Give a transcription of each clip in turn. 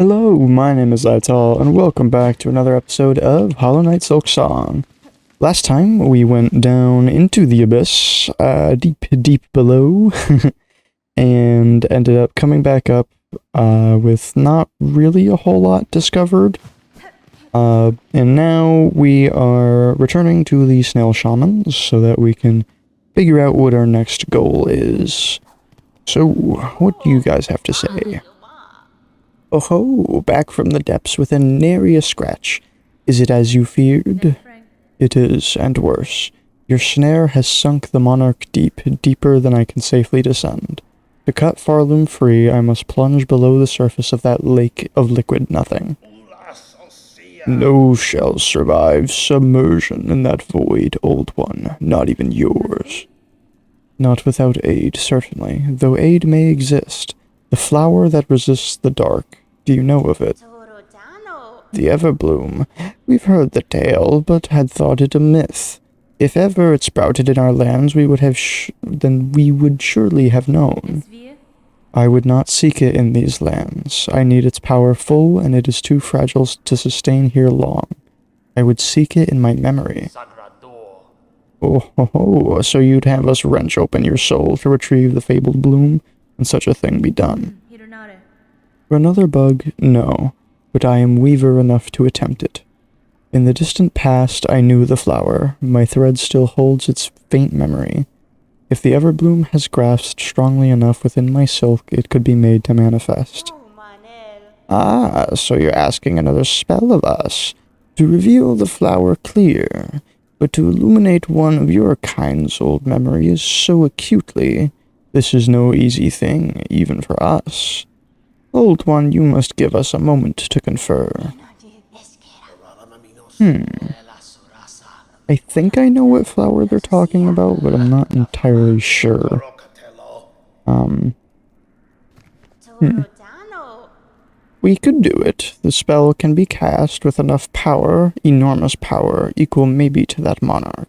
Hello, my name is Ital, and welcome back to another episode of Hollow Knight Silksong. Last time, we went down into the abyss, deep below, and ended up coming back up, with not really a whole lot discovered. And now we are returning to the Snail Shamans so that we can figure out what our next goal is. So, what do you guys have to say? Oh ho, back from the depths with a nary a scratch. Is it as you feared? It is, and worse. Your snare has sunk the monarch deeper than I can safely descend. To cut Farloom free, I must plunge below the surface of that lake of liquid nothing. No shall survive submersion in that void, old one, not even yours. Not without aid, certainly, though aid may exist. The flower that resists the dark. Do you know of it? The Everbloom. We've heard the tale, but had thought it a myth. If ever it sprouted in our lands, we would have then we would surely have known. I would not seek it in these lands. I need its power full, and it is too fragile to sustain here long. I would seek it in my memory. Oh ho ho, so you'd have us wrench open your soul to retrieve the fabled bloom? And such a thing be done. For another bug, no, but I am weaver enough to attempt it. In the distant past, I knew the flower. My thread still holds its faint memory. If the Everbloom has grasped strongly enough within my silk, it could be made to manifest. Ah, so you're asking another spell of us. To reveal the flower clear, but to illuminate one of your kind's old memories so acutely. This is no easy thing, even for us. Old one, you must give us a moment to confer. I think I know what flower they're talking about, but I'm not entirely sure. We could do it. The spell can be cast with enough power, enormous power, equal maybe to that monarch.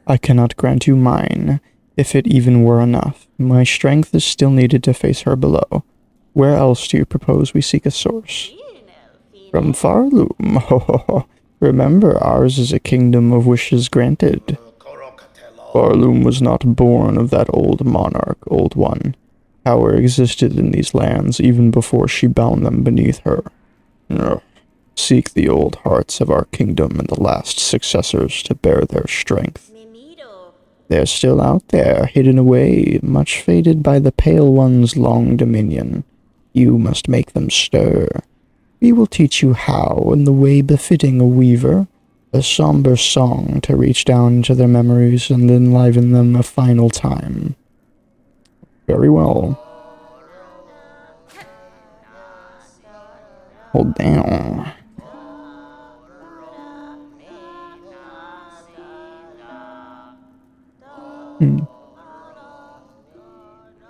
I cannot grant you mine. If it even were enough, my strength is still needed to face her below. Where else do you propose we seek a source? From Farloom. Ho ho ho. Remember, ours is a kingdom of wishes granted. Farloom was not born of that old monarch, old one. Power existed in these lands even before she bound them beneath her. Seek the old hearts of our kingdom and the last successors to bear their strength. They're still out there, hidden away, much faded by the Pale One's long dominion. You must make them stir. We will teach you how, in the way befitting a weaver, a somber song to reach down into their memories and enliven them a final time. Very well. Hold down.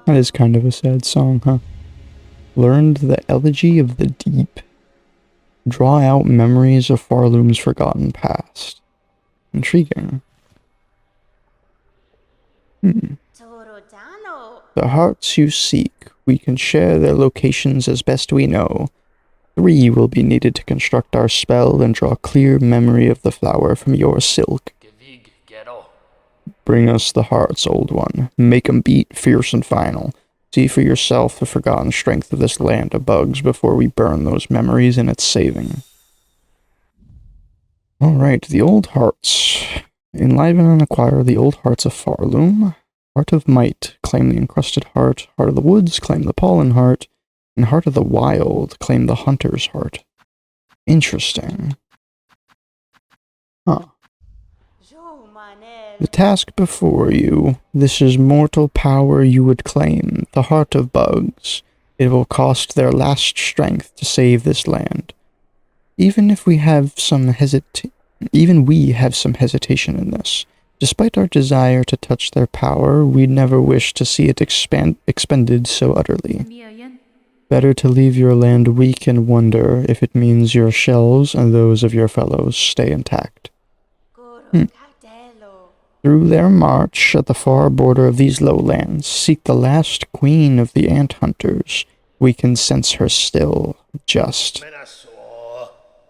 That is kind of a sad song, huh? Learned the elegy of the deep. Draw out memories of Farloom's forgotten past. Intriguing. The hearts you seek, we can share their locations as best we know. 3 will be needed to construct our spell and draw clear memory of the flower from your silk. Bring us the hearts, old one. Make 'em beat fierce and final. See for yourself the forgotten strength of this land of bugs before we burn those memories in its saving. Alright, the old hearts. Enliven and acquire the old hearts of Farloom. Heart of Might, claim the encrusted heart. Heart of the Woods, claim the pollen heart. And Heart of the Wild, claim the hunter's heart. Interesting. Huh. The task before you, this is mortal power you would claim, the heart of bugs. It will cost their last strength to save this land. Even we have some hesitation in this. Despite our desire to touch their power, we never wish to see it expended so utterly. Better to leave your land weak and wonder if it means your shells and those of your fellows stay intact. Through their march at the far border of these lowlands, seek the last queen of the ant hunters. We can sense her still, just.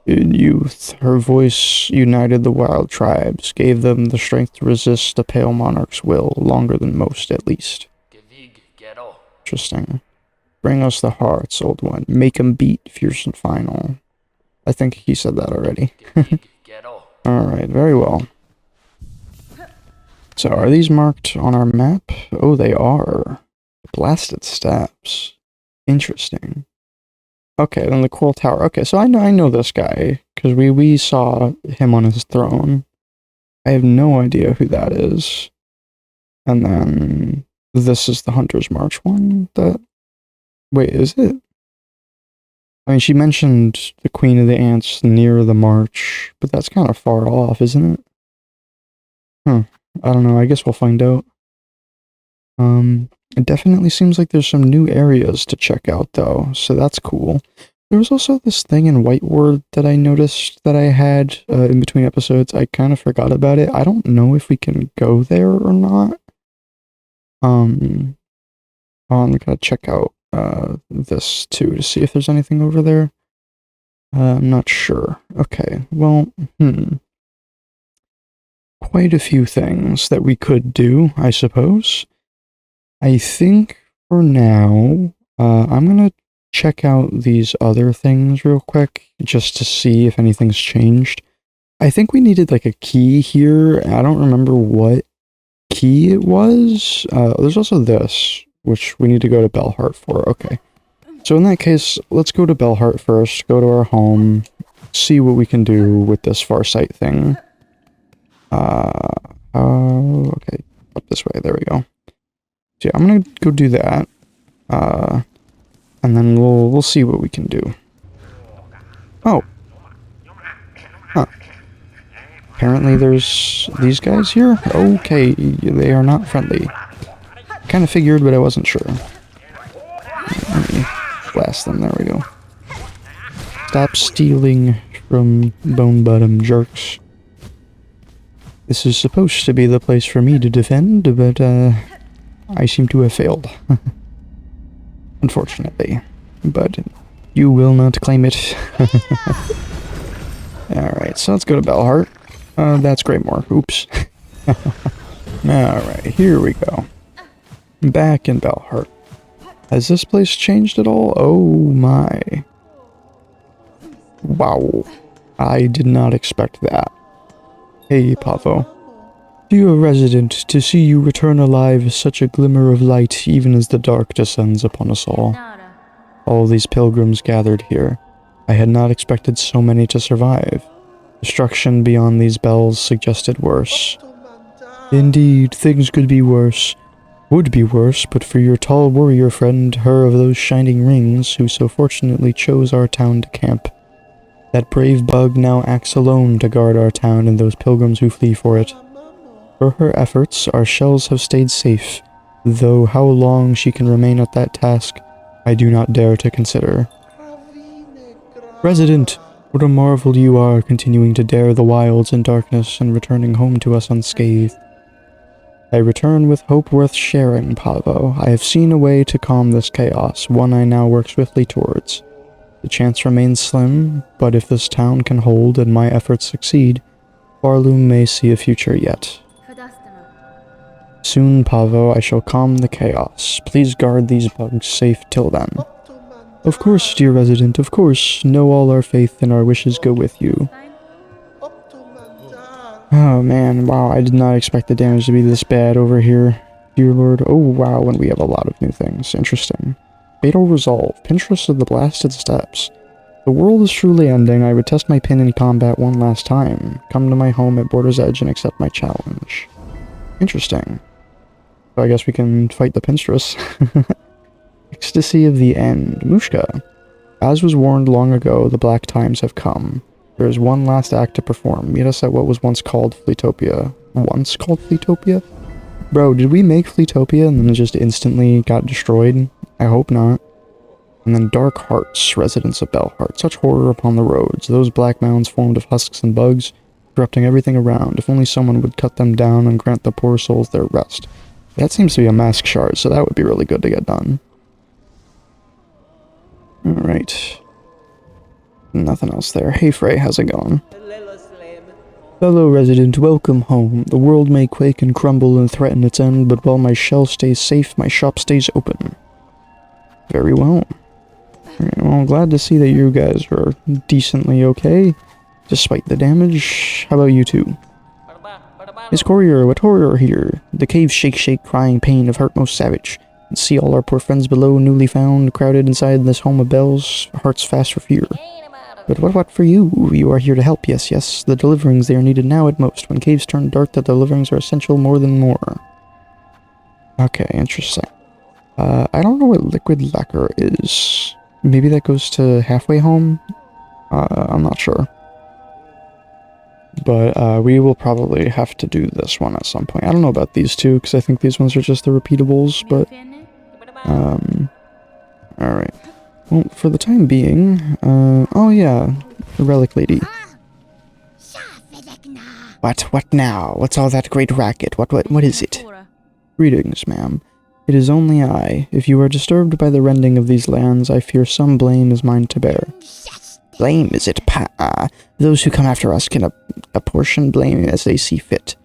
In youth, her voice united the wild tribes, gave them the strength to resist the Pale Monarch's will, longer than most, at least. Interesting. Bring us the hearts, old one. Make 'em beat, fierce and final. I think he said that already. Alright, very well. So, are these marked on our map? Oh, they are. Blasted Steps. Interesting. Okay, then the Coral Tower. Okay, so I know this guy, because we saw him on his throne. I have no idea who that is. And then, this is the Hunter's March one that... Wait, is it? I mean, she mentioned the Queen of the Ants near the march, but that's kind of far off, isn't it? I don't know, I guess we'll find out. It definitely seems like there's some new areas to check out, though, so that's cool. There was also this thing in Whiteward that I noticed that I had in between episodes. I kind of forgot about it. I don't know if we can go there or not. I'm gonna check out this too to see if there's anything over there. I'm not sure. Okay, well, quite a few things that we could do, I suppose. I think for now, I'm gonna check out these other things real quick, just to see if anything's changed. I think we needed like a key here. I don't remember what key it was. There's also this, which we need to go to Bellheart for. Okay. So in that case, let's go to Bellheart first, go to our home, see what we can do with this Farsight thing. Okay, up this way, there we go. So yeah, I'm gonna go do that, and then we'll see what we can do. Oh. Huh. Apparently there's these guys here? Okay, they are not friendly. Kinda figured, but I wasn't sure. Let me blast them, there we go. Stop stealing from bone-bottom jerks. This is supposed to be the place for me to defend, but, I seem to have failed. Unfortunately. But you will not claim it. Alright, so let's go to Bellheart. That's Greymore. Oops. Alright, here we go. Back in Bellheart. Has this place changed at all? Oh my. Wow. I did not expect that. Hey, Pavo. Dear resident, to see you return alive is such a glimmer of light even as the dark descends upon us all. All these pilgrims gathered here. I had not expected so many to survive. Destruction beyond these bells suggested worse. Indeed, things could be worse. Would be worse, but for your tall warrior friend, her of those shining rings, who so fortunately chose our town to camp. That brave bug now acts alone to guard our town and those pilgrims who flee for it. For her efforts, our shells have stayed safe, though how long she can remain at that task, I do not dare to consider. Resident, what a marvel you are, continuing to dare the wilds and darkness and returning home to us unscathed. I return with hope worth sharing, Pavo. I have seen a way to calm this chaos, one I now work swiftly towards. The chance remains slim, but if this town can hold and my efforts succeed, Barloom may see a future yet. Soon, Pavo, I shall calm the chaos. Please guard these bugs safe till then. Of course, dear resident, of course. Know all our faith and our wishes go with you. Oh man, wow, I did not expect the damage to be this bad over here. Dear lord, oh wow, and we have a lot of new things. Interesting. Fatal Resolve, Pinterest of the Blasted Steps. The world is truly ending. I would test my pin in combat one last time. Come to my home at Border's Edge and accept my challenge. Interesting. So I guess we can fight the Pinstress. Ecstasy of the End. Mushka. As was warned long ago, the black times have come. There is one last act to perform. Meet us at what was once called Fleetopia. Once called Fleetopia? Bro, did we make Fleetopia and then it just instantly got destroyed? I hope not. And then Dark Hearts, residents of Bellheart. Such horror upon the roads. Those black mounds formed of husks and bugs, corrupting everything around. If only someone would cut them down and grant the poor souls their rest. That seems to be a mask shard, so that would be really good to get done. Alright. Nothing else there. Hey Frey, how's it going? Fellow resident, welcome home. The world may quake and crumble and threaten its end, but while my shell stays safe, my shop stays open. Very well. Alright, well, I'm glad to see that you guys are decently okay, despite the damage. How about you two? Miss Courier, what horror here? The cave shake, crying pain of heart most savage. And see all our poor friends below, newly found, crowded inside this home of bells, hearts fast for fear. But what for you? You are here to help, yes. The deliverings, they are needed now at most. When caves turn dark, the deliverings are essential more than more. Okay, interesting. I don't know what liquid lacquer is. Maybe that goes to halfway home? I'm not sure. But we will probably have to do this one at some point. I don't know about these two, because I think these ones are just the repeatables, but... Alright. Well, for the time being, oh yeah, the relic lady. What now? What's all that great racket? What is it? Greetings, ma'am. It is only I. If you are disturbed by the rending of these lands, I fear some blame is mine to bear. Blame, is it? Those who come after us can apportion blame as they see fit.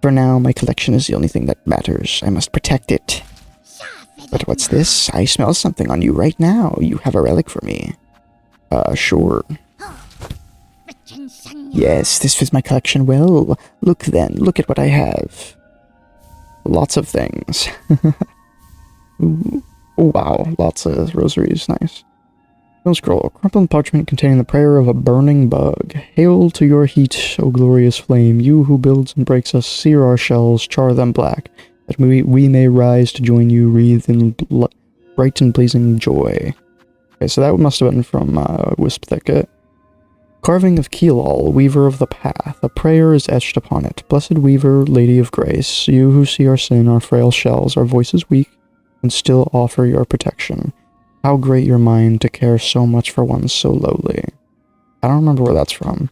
For now, my collection is the only thing that matters. I must protect it. But what's this? I smell something on you right now. You have a relic for me. Sure. Yes, this fits my collection well. Look then, look at what I have. Lots of things. Ooh. Oh wow, lots of rosaries, nice. Stone scroll, crumpled parchment containing the prayer of a burning bug. Hail to your heat, O glorious flame, you who builds and breaks us, sear our shells, char them black, that we may rise to join you, wreathed in bright and blazing joy. Okay, so that must have been from Wisp Thicket. Carving of Keelall, Weaver of the Path. A prayer is etched upon it. Blessed Weaver, Lady of Grace, you who see our sin, our frail shells, our voices weak, and still offer your protection. How great your mind to care so much for one so lowly. I don't remember where that's from.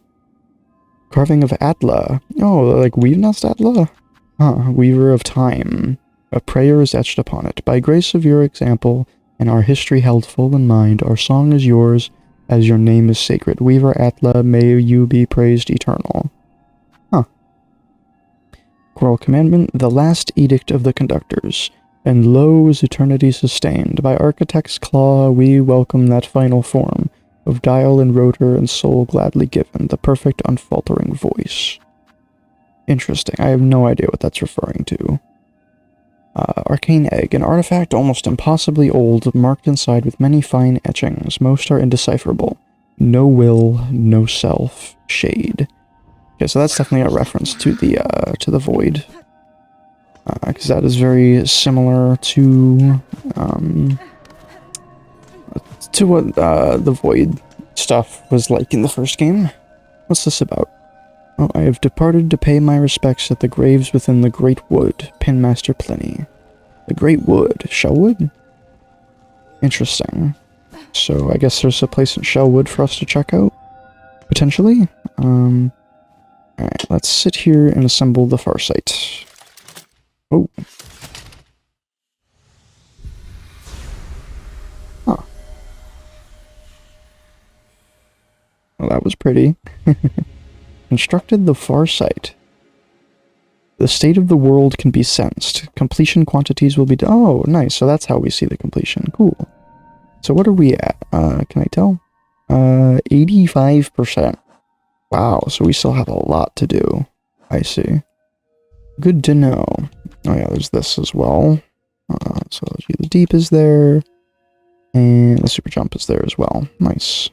Carving of Atla. Oh, like Weave Nest Atla? Huh, Weaver of Time. A prayer is etched upon it. By grace of your example, and our history held full in mind, our song is yours, as your name is sacred. Weaver Atla, may you be praised eternal. Huh. Choral Commandment, the last edict of the conductors. And lo is eternity sustained. By architect's claw we welcome that final form, of dial and rotor and soul gladly given, the perfect unfaltering voice. Interesting. I have no idea what that's referring to. Arcane Egg, an artifact almost impossibly old, marked inside with many fine etchings. Most are indecipherable. No will, no self, shade. Okay, so that's definitely a reference to the void. Because that is very similar to what the void stuff was like in the first game. What's this about? Oh, I have departed to pay my respects at the graves within the Great Wood, Pinmaster Pliny. The Great Wood? Shellwood? Interesting. So I guess there's a place in Shellwood for us to check out? Potentially? Alright, let's sit here and assemble the Farsight. Oh. Huh. Well, that was pretty. Constructed the Farsight. The state of the world can be sensed. Completion quantities will be... Oh, nice. So that's how we see the completion. Cool. So what are we at? Can I tell? 85%. Wow, so we still have a lot to do. I see. Good to know. Oh yeah, there's this as well. So the deep is there. And the super jump is there as well. Nice.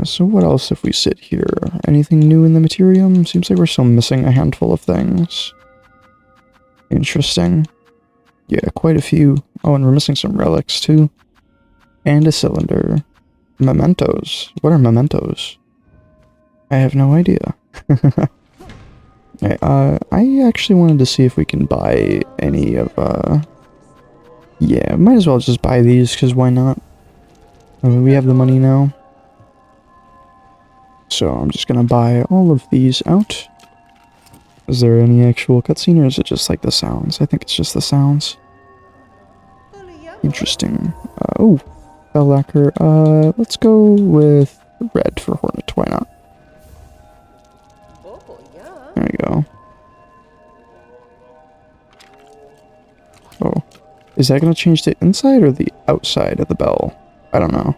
So what else if we sit here? Anything new in the Materium? Seems like we're still missing a handful of things. Interesting. Yeah, quite a few. Oh, and we're missing some relics too. And a cylinder. Mementos. What are mementos? I have no idea. I actually wanted to see if we can buy any of, yeah, might as well just buy these, because why not? We have the money now. So I'm just gonna buy all of these out. Is there any actual cutscene, or is it just like the sounds? I think it's just the sounds. Interesting. Oh, bell lacquer. Let's go with red for Hornet. Why not? There we go. Oh, is that gonna change the inside or the outside of the bell? I don't know.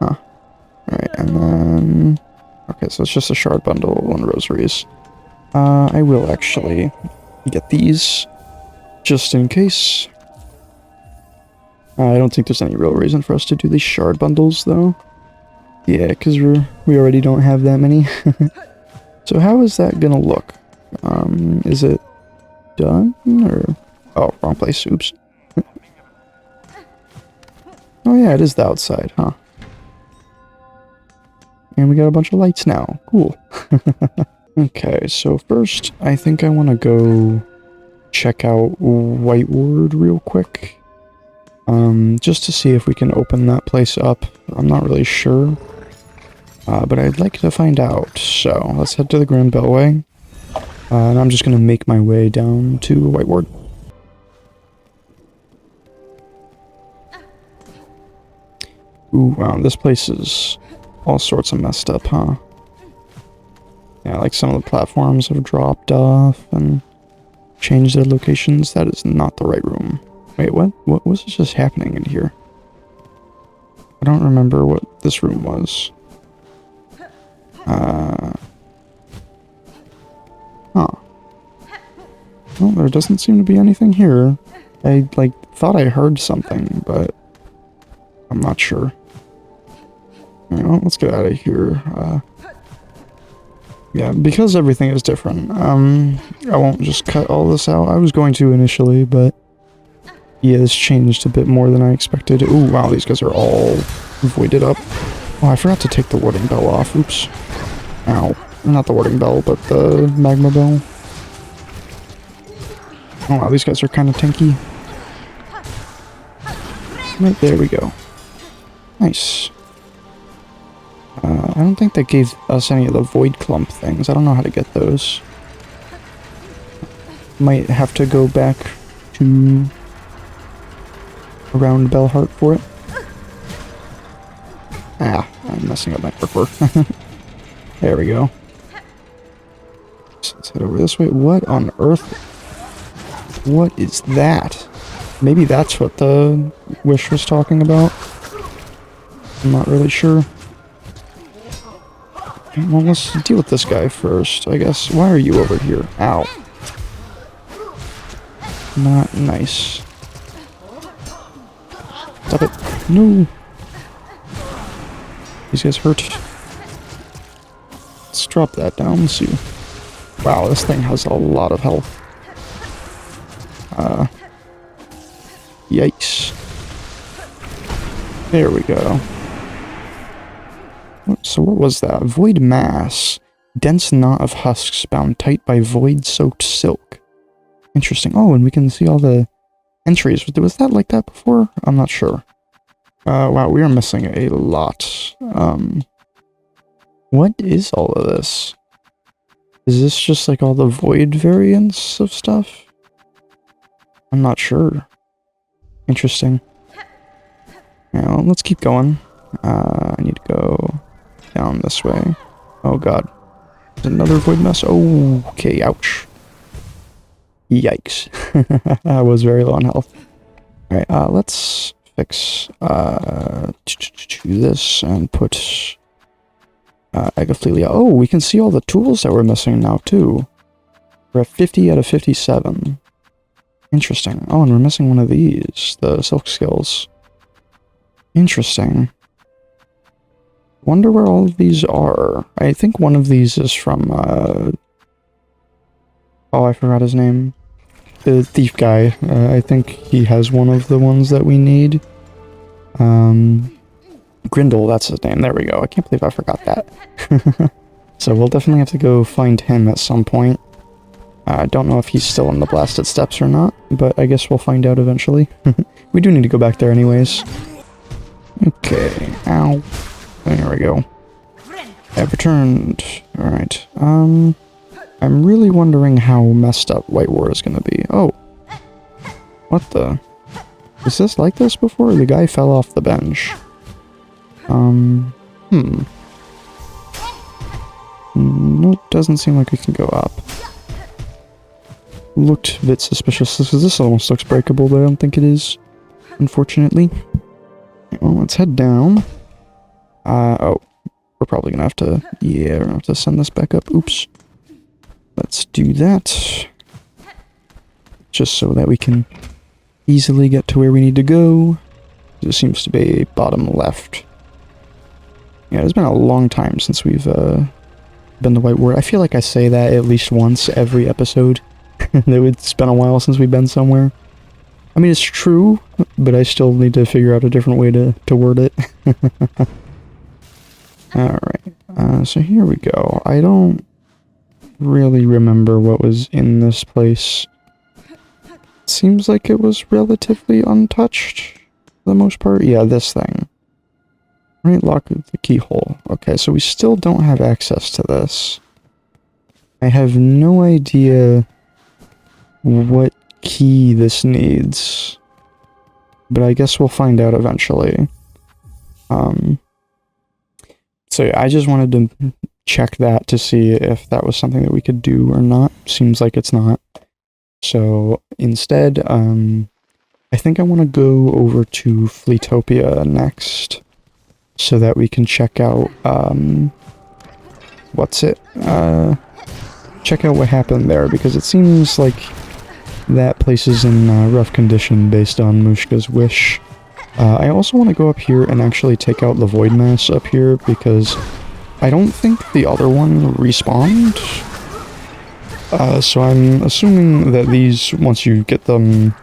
Huh. Alright, and then... Okay, so it's just a shard bundle and rosaries. I will actually get these, just in case. I don't think there's any real reason for us to do these shard bundles, though. Yeah, because we already don't have that many. So how is that gonna look? Is it done, or... Oh, wrong place, oops. Oh yeah, it is the outside, huh? And we got a bunch of lights now. Cool. Okay, so first, I think I want to go check out White Ward real quick. Just to see if we can open that place up. I'm not really sure. But I'd like to find out. So, let's head to the Grand Bellway. And I'm just going to make my way down to White Ward. Ooh, wow, this place is all sorts of messed up, huh? Yeah, like some of the platforms have dropped off and changed their locations. That is not the right room. Wait, what? What was just happening in here? I don't remember what this room was. Huh. Well, there doesn't seem to be anything here. I, like, thought I heard something, but I'm not sure. Well, let's get out of here. Yeah, because everything is different, I won't just cut all this out. I was going to initially, but yeah, it's changed a bit more than I expected. Ooh, wow, these guys are all voided up. Oh, I forgot to take the warding bell off. Oops. Ow. Not the warding bell, but the magma bell. Oh, wow, these guys are kind of tanky. Right, there we go. Nice. I don't think they gave us any of the void clump things. I don't know how to get those. Might have to go back to around Bellheart for it. Ah, I'm messing up my parkour. There we go. So let's head over this way. What on earth? What is that? Maybe that's what the wish was talking about. I'm not really sure. Well, let's deal with this guy first, I guess. Why are you over here? Ow. Not nice. Stop it. No. These guys hurt. Let's drop that down and see. Wow, this thing has a lot of health. Yikes. There we go. So what was that? Void mass. Dense knot of husks bound tight by void-soaked silk. Interesting. Oh, and we can see all the entries. Was that like that before? I'm not sure. Wow, we are missing a lot. What is all of this? Is this just like all the void variants of stuff? I'm not sure. Interesting. Now, let's keep going. I need to go down this way. Oh god. There's another void mess. Oh, okay, ouch. Yikes. I was very low on health. Alright, let's fix this and put Egophilia. Oh, we can see all the tools that we're missing now, too. We're at 50 out of 57. Interesting. Oh, and we're missing one of these. The silk skills. Interesting. Wonder where all of these are. I think one of these is from, oh, I forgot his name. The thief guy. I think he has one of the ones that we need. Grindel, that's his name. There we go. I can't believe I forgot that. So we'll definitely have to go find him at some point. I don't know if he's still in the blasted steppes or not, but I guess we'll find out eventually. We do need to go back there anyways. Okay. Ow. There we go. I've returned. Alright. I'm really wondering how messed up White War is gonna be. Oh. What the? Is this like this before? The guy fell off the bench. Nope, doesn't seem like we can go up. Looked a bit suspicious. This almost looks breakable, but I don't think it is, unfortunately. Well, let's head down. Oh, we're probably gonna have to, yeah, we're gonna have to send this back up. Oops. Let's do that. Just so that we can easily get to where we need to go. It seems to be bottom left. Yeah, it's been a long time since we've been the White Ward. I feel like I say that at least once every episode. It's been a while since we've been somewhere. I mean, it's true, but I still need to figure out a different way to word it. Alright, so here we go. I don't really remember what was in this place. Seems like it was relatively untouched for the most part. Yeah, this thing. Right, lock the keyhole. Okay, so we still don't have access to this. I have no idea what key this needs, but I guess we'll find out eventually. So yeah, I just wanted to check that to see if that was something that we could do or not. Seems like it's not. So instead, I think I want to go over to Fleetopia next, so that we can check out, check out what happened there, because it seems like that place is in rough condition based on Mushka's wish. I also want to go up here and actually take out the Void Mass up here, because I don't think the other one respawned. So I'm assuming that these, once you get them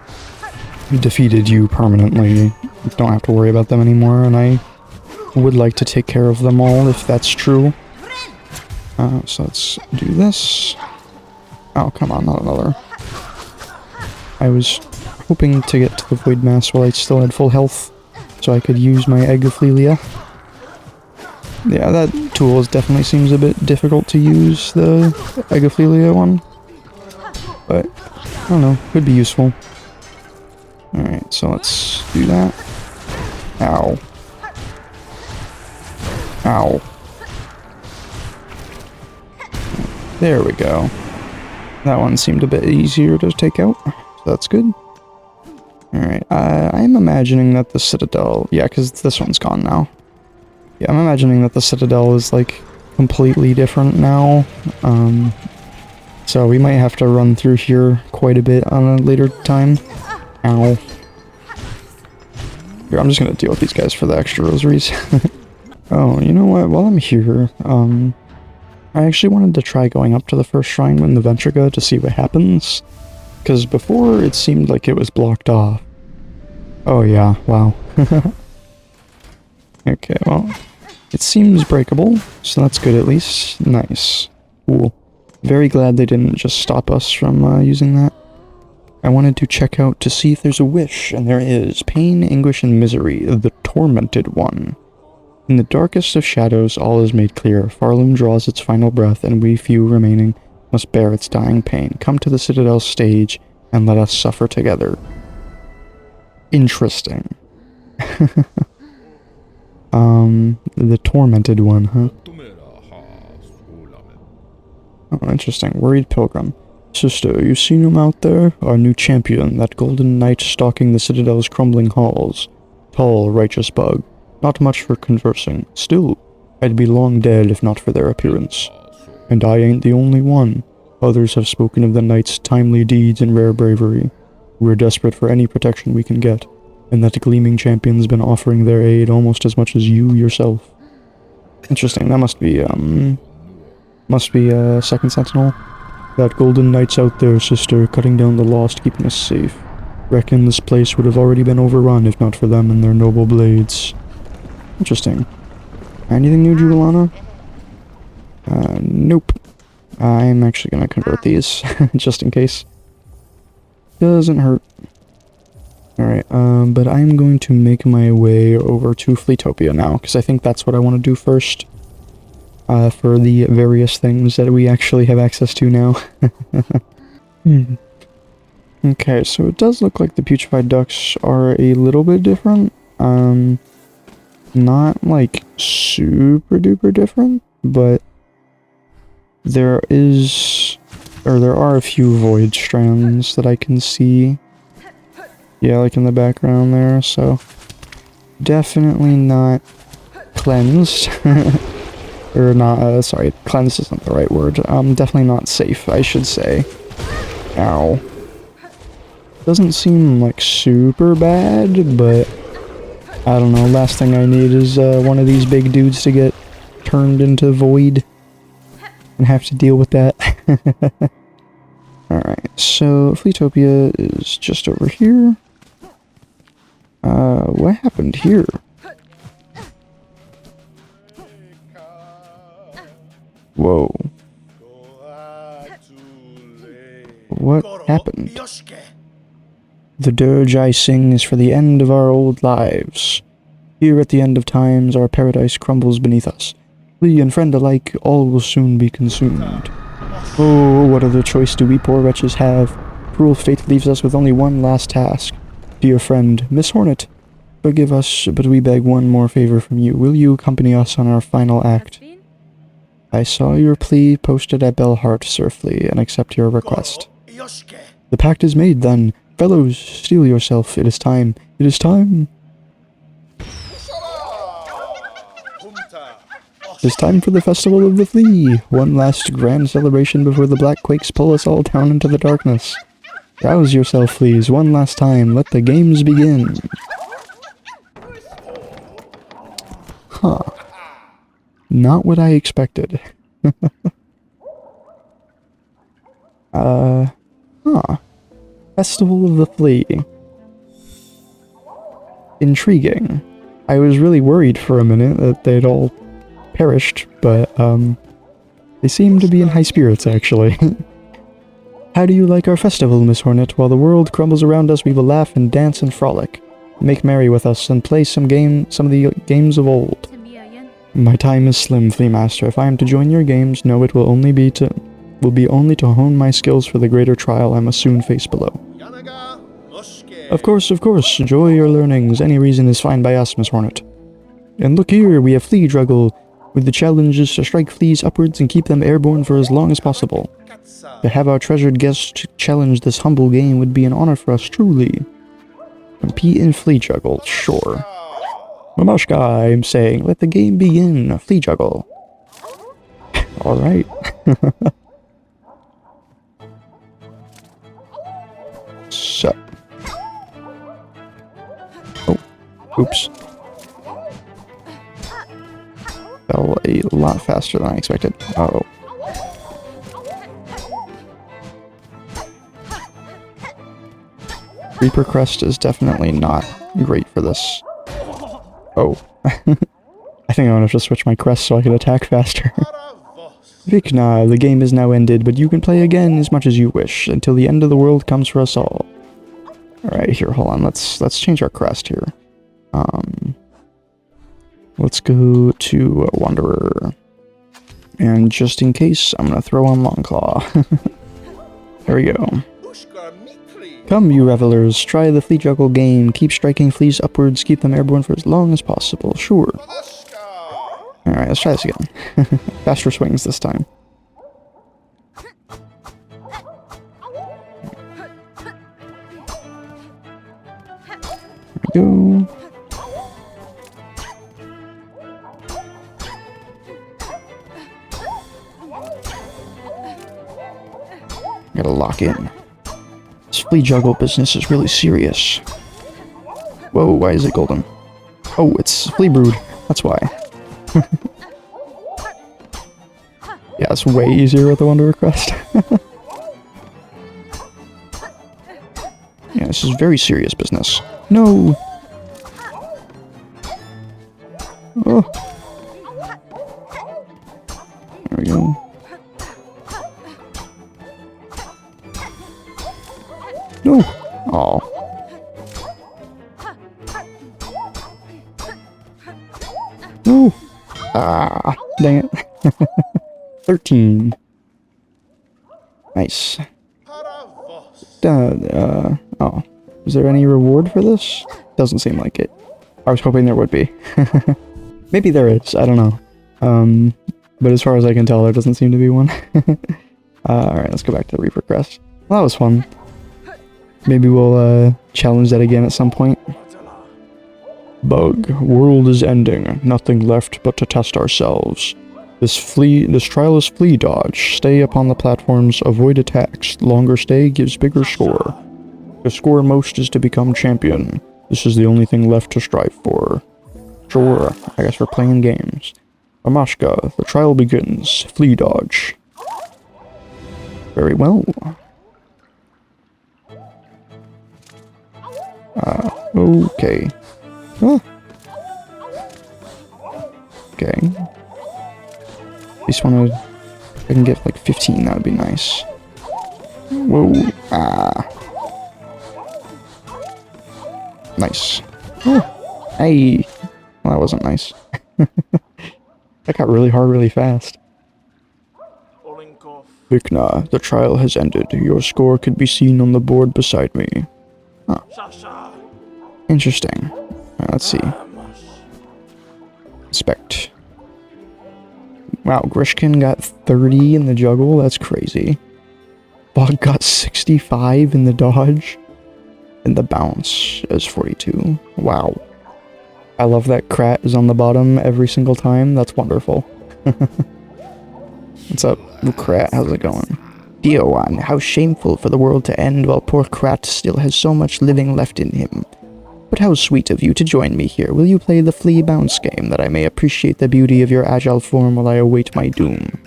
defeated, you permanently don't have to worry about them anymore, and I would like to take care of them all if that's true. So let's do this. Oh, come on, not another. I was hoping to get to the Void Mass while I still had full health, so I could use my Egg of Flelia. Yeah, that tool definitely seems a bit difficult to use, the Egg of Flelia one. But, I don't know, could be useful. Alright, so let's do that. Ow. Ow. There we go. That one seemed a bit easier to take out, so that's good. Alright, I'm imagining that the Citadel... Yeah, because this one's gone now. Yeah, I'm imagining that the Citadel is, like, completely different now. So we might have to run through here quite a bit on a later time. Ow. Here, I'm just gonna deal with these guys for the extra rosaries. Oh, you know what? While I'm here, I actually wanted to try going up to the first shrine in the Ventriga to see what happens. Because before, it seemed like it was blocked off. Oh yeah, wow. Okay, well, it seems breakable, so that's good at least. Nice. Cool. Very glad they didn't just stop us from using that. I wanted to check out to see if there's a wish, and there is. Pain, anguish, and misery, the tormented one. In the darkest of shadows, all is made clear. Farloom draws its final breath, and we few remaining must bear its dying pain. Come to the Citadel's stage, and let us suffer together. Interesting. The tormented one, huh? Oh, interesting. Worried pilgrim. Sister, you seen him out there? Our new champion, that golden knight stalking the Citadel's crumbling halls. Tall, righteous bug. Not much for conversing. Still, I'd be long dead if not for their appearance. And I ain't the only one. Others have spoken of the knight's timely deeds and rare bravery. We're desperate for any protection we can get, and that gleaming champion's been offering their aid almost as much as you yourself. Interesting, that must be Second Sentinel. That golden knight's out there, sister, cutting down the lost, keeping us safe. Reckon this place would have already been overrun if not for them and their noble blades. Interesting. Anything new, Juliana? Nope. I'm actually gonna convert these, just in case. Doesn't hurt. Alright, but I'm going to make my way over to Fleetopia now, because I think that's what I want to do first. For the various things that we actually have access to now. Okay, so it does look like the putrefied ducks are a little bit different. Not like super duper different, but there are a few void strands that I can see. Yeah, like in the background there, so definitely not cleansed. Or not, sorry, cleansed isn't the right word. Definitely not safe, I should say. Ow. Doesn't seem like super bad, but I don't know, last thing I need is one of these big dudes to get turned into void and have to deal with that. Alright, so Fleetopia is just over here. What happened here? Whoa. What happened? The dirge I sing is for the end of our old lives. Here at the end of times, our paradise crumbles beneath us. Flea and friend alike, all will soon be consumed. Oh, what other choice do we poor wretches have? Cruel fate leaves us with only one last task. Dear friend, Miss Hornet, forgive us, but we beg one more favor from you. Will you accompany us on our final act? I saw your plea posted at Bellheart, Sir Flea, and accept your request. The pact is made, then. Fellows, steel yourself. It is time. It is time. It is time for the Festival of the Flea. One last grand celebration before the black quakes pull us all down into the darkness. Rouse yourself, fleas. One last time. Let the games begin. Huh. Not what I expected. Huh. Festival of the Flea. Intriguing. I was really worried for a minute that they'd all perished, but, they seem to be in high spirits, actually. How do you like our festival, Miss Hornet? While the world crumbles around us, we will laugh and dance and frolic. Make merry with us and play some of the games of old. My time is slim, Flea Master. If I am to join your games, no, it will only be to hone my skills for the greater trial I must soon face below. Of course, enjoy your learnings. Any reason is fine by us, Miss Hornet. And look here, we have Flea Druggle, with the challenge is to strike fleas upwards and keep them airborne for as long as possible. To have our treasured guest challenge this humble game would be an honor for us, truly. Compete in Flea Juggle, sure. Mamushka, I'm saying, let the game begin. Flea Juggle. Alright. So. Oh. Oops. Fell a lot faster than I expected. Uh-oh. Reaper Crest is definitely not great for this. Oh. I think I'm gonna have to switch my crest so I can attack faster. Vikna, the game is now ended, but you can play again as much as you wish, until the end of the world comes for us all. Alright, here, hold on, let's change our crest here. Let's go to Wanderer. And just in case, I'm gonna throw on Longclaw. There we go. Come, you revelers, try the Flea Juggle game. Keep striking fleas upwards, keep them airborne for as long as possible. Sure. Alright, let's try this again. Faster swings this time. There we go. Gotta lock in. This Flea Juggle business is really serious. Whoa, why is it golden? Oh, it's Flea Brood. That's why. Yeah, it's way easier with the Wanderer Crest. Yeah, this is very serious business. No! Oh. There we go. No! Aw. No! Ah, dang it. 13. Nice. Oh. Is there any reward for this? Doesn't seem like it. I was hoping there would be. Maybe there is, I don't know. But as far as I can tell, there doesn't seem to be one. Alright, let's go back to the Reaper Crest. Well, that was fun. Maybe we'll challenge that again at some point. Bug. World is ending. Nothing left but to test ourselves. This trial is flea dodge. Stay upon the platforms, avoid attacks. Longer stay gives bigger score. To score most is to become champion. This is the only thing left to strive for. Sure, I guess we're playing games. Amashka, the trial begins. Flea dodge. Very well. Okay. Huh. Okay. Just wanna... If I can get like 15, that would be nice. Whoa. Ah. Nice. Oh. Hey. Well, that wasn't nice. That got really hard really fast. Vikna, the trial has ended. Your score could be seen on the board beside me. Huh. Interesting. Let's see. Inspect. Wow, Grishkin got 30 in the juggle? That's crazy. Bog got 65 in the dodge. And the bounce is 42. Wow. I love that Krat is on the bottom every single time. That's wonderful. What's up, Krat? How's it going? Dear one, how shameful for the world to end while poor Krat still has so much living left in him. But how sweet of you to join me here. Will you play the flea bounce game that I may appreciate the beauty of your agile form while I await my doom?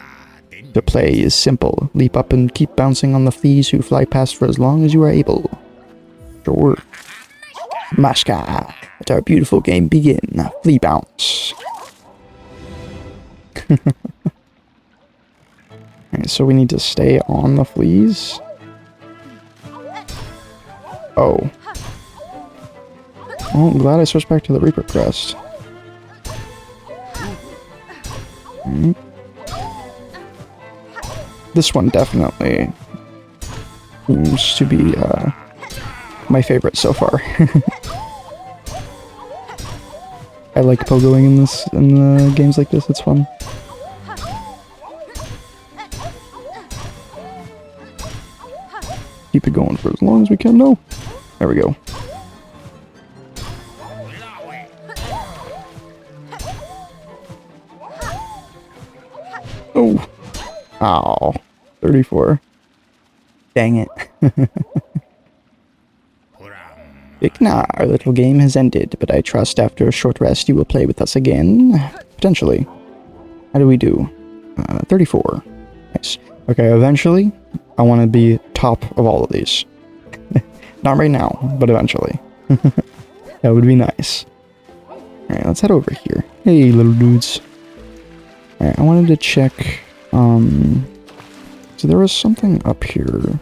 The play is simple. Leap up and keep bouncing on the fleas who fly past for as long as you are able. Sure. Mashka, let our beautiful game begin. Flea bounce. Alright, so we need to stay on the fleas? Oh. Well, I'm glad I switched back to the Reaper Crest. This one definitely seems to be my favorite so far. I like pogoing in games like this, it's fun. Keep it going for as long as we can. No. There we go. Oh. Ow. 34. Dang it. Vikna, our little game has ended, but I trust after a short rest you will play with us again. Potentially. How do we do? 34. Nice. Okay, eventually, I want to be top of all of these. Not right now, but eventually. That would be nice. Alright, let's head over here. Hey, little dudes. Alright, I wanted to check, so there was something up here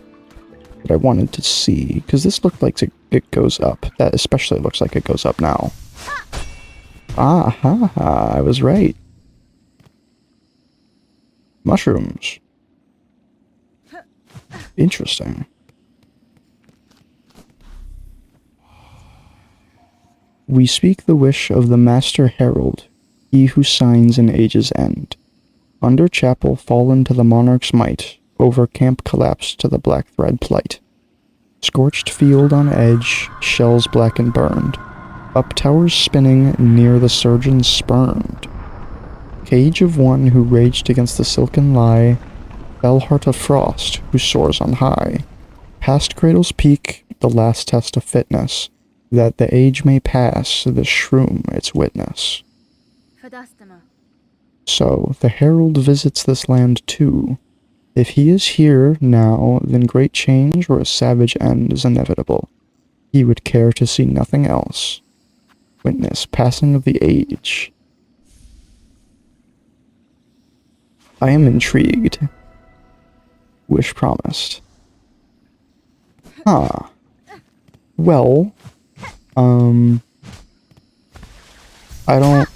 that I wanted to see, because this looked like it goes up. That especially looks like it goes up now. Ah, ha, ha, I was right. Mushrooms. Interesting. We speak the wish of the Master Herald, he who signs an age's end. Under chapel fallen to the monarch's might, over camp collapsed to the black thread plight. Scorched field on edge, shells black and burned. Up towers spinning, near the surgeons spurned. Cage of one who raged against the silken lie, fell heart of frost, who soars on high. Past cradle's peak, the last test of fitness, that the age may pass, the shroom its witness. So, the herald visits this land too. If he is here now, then great change or a savage end is inevitable. He would care to see nothing else. Witness passing of the age. I am intrigued. Wish promised. Ah. Well, I don't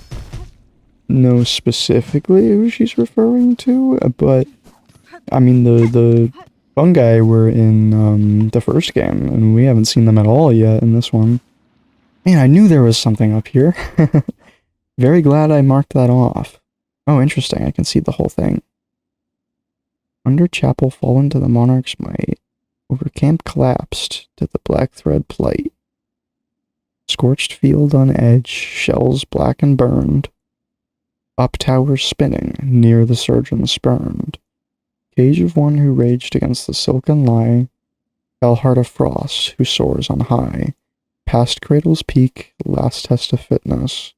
know specifically who she's referring to, but I mean the fungi were in the first game, and we haven't seen them at all yet in this one. Man, I knew there was something up here. Very glad I marked that off. Oh, interesting. I can see the whole thing. Under chapel fallen to the monarch's might. Over camp collapsed to the black thread plight. Scorched field on edge, shells black and burned. Up towers spinning, near the surgeon spurned. Cage of one who raged against the silken lie. Fell heart of frost, who soars on high. Past cradle's peak, last test of fitness.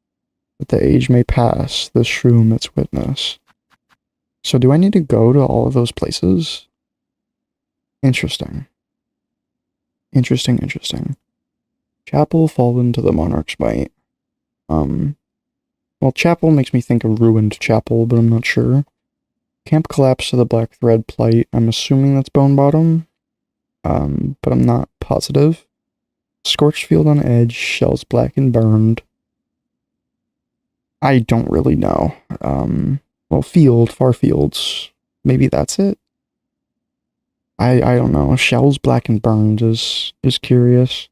That the age may pass, the shroom its witness. So do I need to go to all of those places? Interesting. Interesting. Chapel fallen to the monarch's might. Well, chapel makes me think of ruined chapel, but I'm not sure. Camp collapse to the black thread plight. I'm assuming that's Bone Bottom. But I'm not positive. Scorched field on edge, shells black and burned. I don't really know. Well, field, far fields. Maybe that's it? I don't know. Shells black and burned is curious.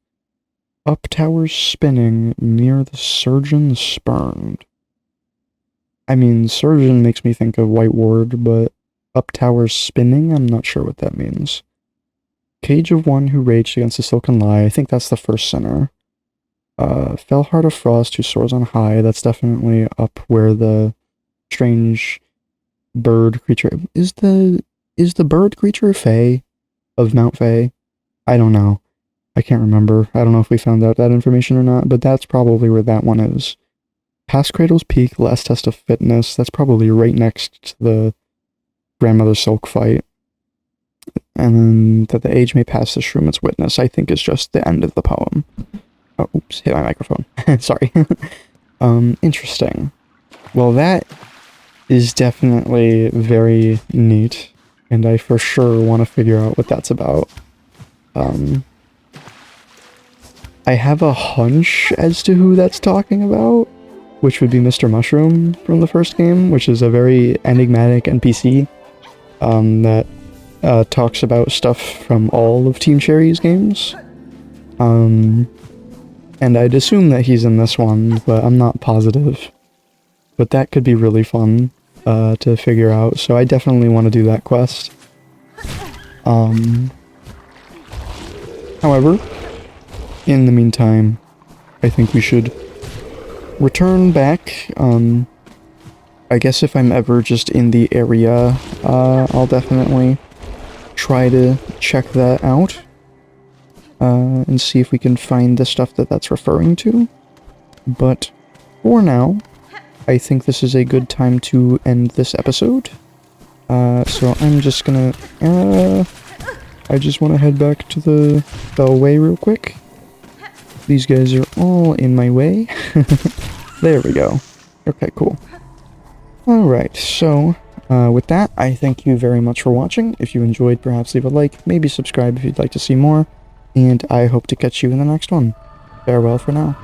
Up towers spinning, near the surgeon spurned. I mean, surgeon makes me think of White Ward, but up towers spinning, I'm not sure what that means. Cage of one who raged against the silken lie. I think that's the first sinner. Fell heart of frost who soars on high. That's definitely up where the strange bird creature is. The bird creature Fae of Mount Fae? I don't know. I can't remember. I don't know if we found out that information or not, but that's probably where that one is. Past Cradle's Peak, last test of fitness. That's probably right next to the Grandmother Silk fight. And then that the age may pass, the shroom its witness, I think is just the end of the poem. Oh, oops, hit my microphone. Sorry. Interesting. Well, that is definitely very neat, and I for sure want to figure out what that's about. I have a hunch as to who that's talking about, which would be Mr. Mushroom from the first game, which is a very enigmatic NPC that talks about stuff from all of Team Cherry's games. And I'd assume that he's in this one, but I'm not positive. But that could be really fun to figure out, so I definitely want to do that quest. However, in the meantime, I think we should return back. I guess if I'm ever just in the area, I'll definitely try to check that out. And see if we can find the stuff that's referring to. But for now, I think this is a good time to end this episode. So I'm just gonna... I just want to head back to the Bellway real quick. These guys are all in my way. There we go. Okay, cool. Alright, so with that, I thank you very much for watching. If you enjoyed, perhaps leave a like, maybe subscribe if you'd like to see more. And I hope to catch you in the next one. Farewell for now.